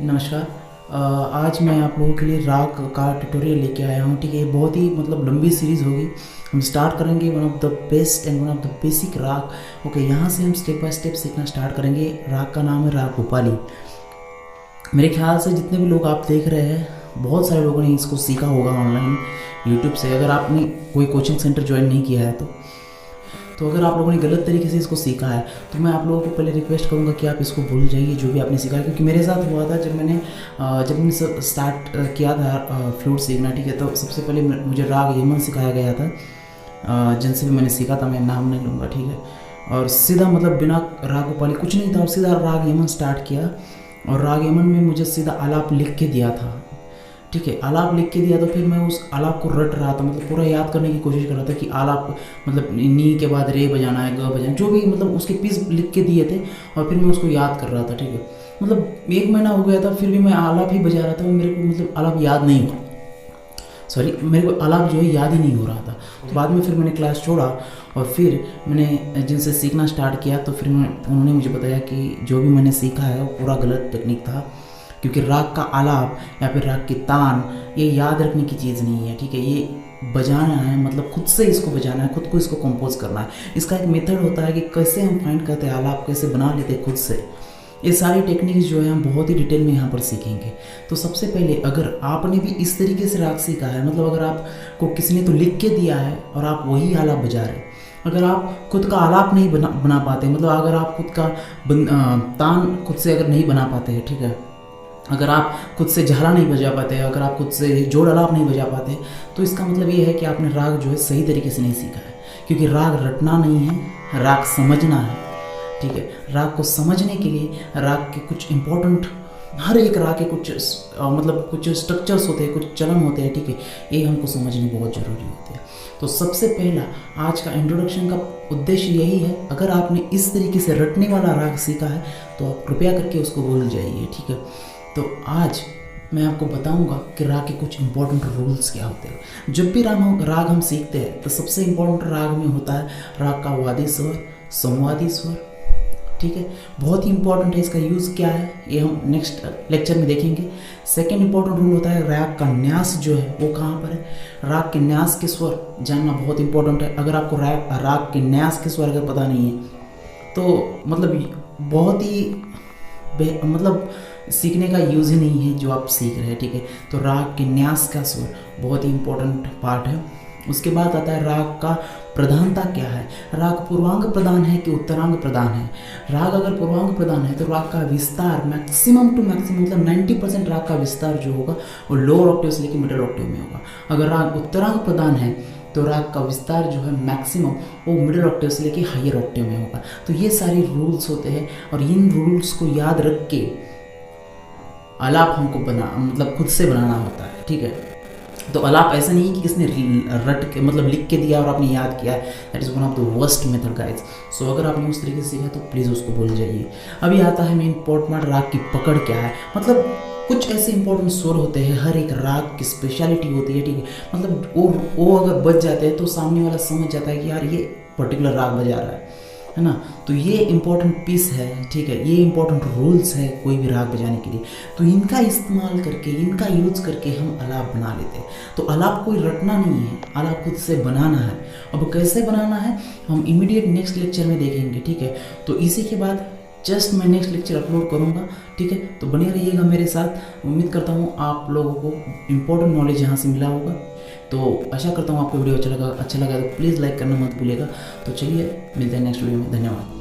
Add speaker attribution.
Speaker 1: नमस्कार। आज मैं आप लोगों के लिए राग का ट्यूटोरियल लेके आया हूँ। ठीक है, ये बहुत ही लंबी सीरीज़ होगी। हम स्टार्ट करेंगे one of the best and one of the basic राग। ओके, यहाँ से हम स्टेप बाय स्टेप सीखना स्टार्ट करेंगे। राग का नाम है राग भूपाली। मेरे ख्याल से जितने भी लोग आप देख रहे हैं, बहुत सारे लोगों ने इसको सीखा होगा ऑनलाइन यूट्यूब से। अगर आपने कोई कोचिंग सेंटर ज्वाइन नहीं किया है तो अगर आप लोगों ने गलत तरीके से इसको सीखा है तो मैं आप लोगों को पहले रिक्वेस्ट करूंगा कि आप इसको भूल जाइए जो भी आपने सीखा है। क्योंकि मेरे साथ हुआ था जब मैंने स्टार्ट किया था फ्लूट सीखना। ठीक है, तो सबसे पहले मुझे राग यमन सिखाया गया था, जिनसे भी मैंने सीखा था, मैं नाम नहीं लूँगा। ठीक है, और सीधा बिना राग भूपाली कुछ नहीं था, और सीधा राग यमन स्टार्ट किया। और राग यमन में मुझे सीधा आलाप लिख के दिया था। ठीक है, आलाप लिख के दिया तो फिर मैं उस आलाप को रट रहा था, पूरा याद करने की कोशिश कर रहा था कि आलाप नी के बाद रे बजाना है, ग बजाना, जो भी उसके पीस लिख के दिए थे, और फिर मैं उसको याद कर रहा था। ठीक है, 1 महीना हो गया था, फिर भी मैं आलाप ही बजा रहा था। मेरे को आलाप याद नहीं हुआ, सॉरी, मेरे को आलाप जो है याद ही नहीं हो रहा था। तो बाद में फिर मैंने क्लास छोड़ा और फिर मैंने जिनसे सीखना स्टार्ट किया, तो फिर उन्होंने मुझे बताया कि जो भी मैंने सीखा है वो पूरा गलत टेक्निक था। क्योंकि राग का आलाप या फिर राग की तान ये याद रखने की चीज़ नहीं है। ठीक है, ये बजाना है, खुद से इसको बजाना है, खुद को इसको कंपोज करना है। इसका एक मेथड होता है कि कैसे हम फाइंड करते हैं आलाप, कैसे बना लेते हैं खुद से। ये सारी टेक्निक्स जो है हम बहुत ही डिटेल में यहाँ पर सीखेंगे। तो सबसे पहले अगर आपने भी इस तरीके से राग सीखा है, अगर आपको किसी ने तो लिख के दिया है और आप वही आलाप बजा रहे हैं, अगर आप खुद का आलाप नहीं बना पाते, अगर आप खुद का तान खुद से अगर नहीं बना पाते हैं, ठीक है, अगर आप खुद से झाला नहीं बजा पाते, अगर आप खुद से जोड़ आलाप नहीं बजा पाते, तो इसका ये है कि आपने राग जो है सही तरीके से नहीं सीखा है। क्योंकि राग रटना नहीं है, राग समझना है। ठीक है, राग को समझने के लिए राग के कुछ इम्पोर्टेंट, हर एक राग के कुछ स्ट्रक्चर्स होते हैं, कुछ चलन होते हैं। ठीक है, ये हमको समझने बहुत ज़रूरी होते हैं। तो सबसे पहला आज का इंट्रोडक्शन का उद्देश्य यही है। अगर आपने इस तरीके से रटने वाला राग सीखा है तो आप कृपया करके उसको भूल जाइए। ठीक है, तो आज मैं आपको बताऊंगा कि राग के कुछ इंपॉर्टेंट रूल्स क्या होते हैं। जब भी राग हम सीखते हैं तो सबसे इम्पोर्टेंट राग में होता है राग का वादी स्वर, संवादी स्वर। ठीक है, बहुत ही इंपॉर्टेंट है। इसका यूज़ क्या है ये हम नेक्स्ट लेक्चर में देखेंगे। सेकेंड इंपॉर्टेंट रूल होता है राग का न्यास जो है वो कहाँ पर है। राग के न्यास के स्वर जानना बहुत इंपॉर्टेंट है। अगर आपको राग के न्यास के स्वर अगर पता नहीं है तो बहुत ही सीखने का यूज़ ही नहीं है जो आप सीख रहे हैं। ठीक है, तो राग के न्यास का स्वर बहुत ही इंपॉर्टेंट पार्ट है। उसके बाद आता है राग का प्रधानता क्या है। राग पूर्वांग प्रधान है कि उत्तरांग प्रधान है। राग अगर पूर्वांग प्रधान है तो राग का विस्तार मैक्सिमम टू मैक्सिमम 90% राग का विस्तार जो होगा वो लोअर ऑक्टेव से लेकर मिडिल ऑक्टेव में होगा। अगर राग उत्तरांग प्रधान है तो राग का विस्तार जो है मैक्सिमम वो मिडिल ऑक्टेव से लेकर हायर ऑक्टेव में होगा। तो ये सारे रूल्स होते हैं और इन रूल्स को याद रख के आलाप हमको खुद से बनाना होता है। ठीक है, तो आलाप ऐसा नहीं कि किसने रट के लिख के दिया और आपने याद किया। That is one of the worst method guys. So अगर आपने उस तरीके से सीखा तो प्लीज़ उसको भूल जाइए। अभी आता है मेन इम्पोर्टेंट, राग की पकड़ क्या है। कुछ ऐसे इंपॉर्टेंट स्वर होते हैं, हर एक राग की स्पेशलिटी होती है। ठीक है, वो अगर बज जाते हैं तो सामने वाला समझ जाता है कि यार ये पर्टिकुलर राग बजा रहा है ना। तो ये इंपॉर्टेंट पीस है। ठीक है, ये इंपॉर्टेंट रूल्स है कोई भी राग बजाने के लिए। तो इनका इस्तेमाल करके, इनका यूज़ करके हम आलाप बना लेते हैं। तो आलाप कोई रटना नहीं है, आलाप खुद से बनाना है। अब कैसे बनाना है हम इमीडिएट नेक्स्ट लेक्चर में देखेंगे। ठीक है, तो इसी के बाद जस्ट मैं नेक्स्ट लेक्चर अपलोड करूँगा। ठीक है, तो बने रहिएगा मेरे साथ। उम्मीद करता हूँ आप लोगों को इम्पोर्टेंट नॉलेज यहाँ से मिला होगा। तो आशा करता हूँ आपको वीडियो अच्छा लगा तो प्लीज़ लाइक करना मत भूलिएगा। तो चलिए मिलते हैं नेक्स्ट वीडियो में। धन्यवाद।